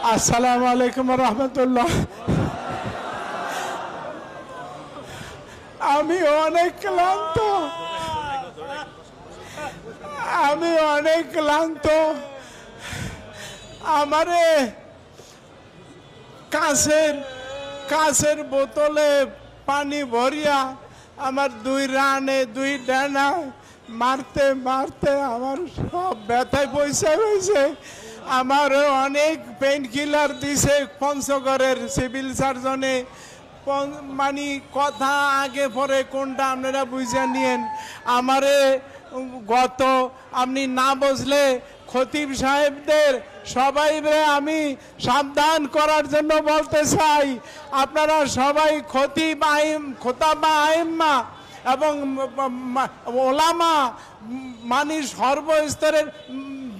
আসসালামু আলাইকুম রহমতুল্লাহ। আমি অনেক ক্লান্ত, আমারে কাঁচের বোতলে পানি ভরিয়া আমার 2 রানে 2 ডানা মারতে মারতে আমার সব ব্যথায় পয়সা হয়েছে। আমার অনেক পেইন কিলার দিছে পঞ্চগড়ের সিভিল সার্জনে। মানে কথা আগে পরে কোনটা আপনারা বুঝে নিয়েন। আমারে গত আপনি না বুঝলে খতিব সাহেবদের সবাই আমি সাবধান করার জন্য বলতে চাই। আপনারা সবাই খতিব খোতাবা আইম্মা এবং ওলামা মানে সর্বস্তরের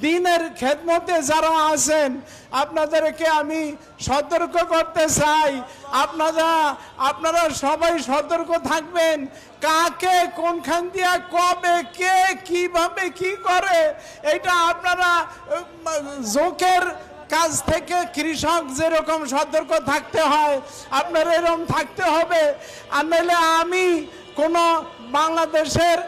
দিনের খেদমতে যারা আছেন আপনাদেরকে আমি সতর্ক করতে চাই। আপনারা সবাই সতর্ক থাকবেন। কাকে কোনখান দিয়া কবে কে কিভাবে কি করে এটা আপনারা জোকের কাজ থেকে কৃষক যেরকম সতর্ক থাকতে হয় আপনার এরকম থাকতে হবে। আর নইলে আমি কোনো বাংলাদেশের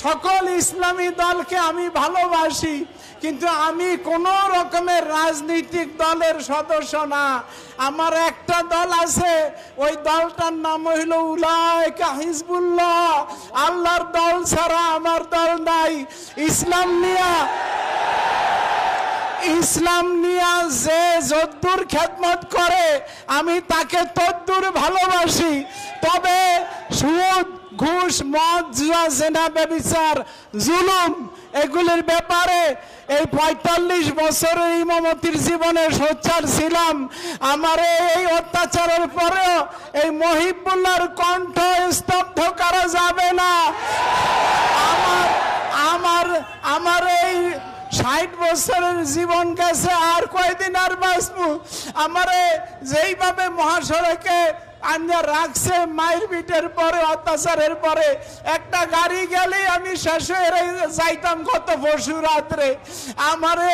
সকল ইসলামী দলকে আমি ভালোবাসি, কিন্তু আমি কোনো রকমের রাজনৈতিক দলের সদস্য না। আমার একটা দল আছে, ওই দলটার নাম হইল উলাইকা হিজবুল্লাহ। আল্লাহর দল ছাড়া আমার দল নাই। ইসলাম নিয়া যে যদ্দুর খেদমত করে আমি তাকে তদ্দুর ভালোবাসি। তবে সুদ, ঘুষ, মদ, জুয়া, জেনা, ব্যভিচার, জুলুম এগুলির ব্যাপারে এই 45 বছরের ইমামতির জীবনে সোচ্চার ছিলাম। আমার এই অত্যাচারের পরেও এই মহিবুল্লাহর কণ্ঠ স্তব্ধ করা যাবে না। আমার এই 60 বছরের জীবন গেছে, আর কয়দিন আর বাঁচবো। আমারে যেইভাবে মহাসড়কে আঞ্জা রাখছে মায়ের পিঠের পরে, অত্যাচারের পরে, একটা গাড়ি গেলে আমি শেষ হয়ে যাইতাম গত পরশু রাত্রে। আমারে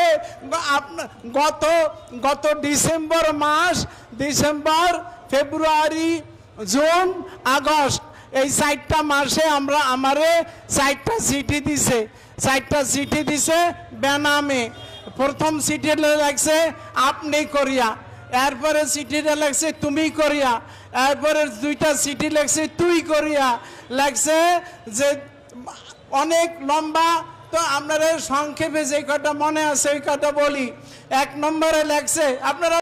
গত ডিসেম্বর মাস, ডিসেম্বর, ফেব্রুয়ারি, জুন, আগস্ট এই 4টা মাসে আমারে 4টা চিঠি দিছে বেনামে। প্রথম চিঠিটা লাগছে আপনি করিয়া, এরপরে চিঠিটা লাগছে তুমি করিয়া, এরপরে 2টা চিঠি লাগছে তুই করিয়া লাগছে, যে অনেক লম্বা। তো আপনারা সংক্ষেপে যে কটা মনে আছে ওই কটা বলি। 1 নম্বরে লাগছে আপনারা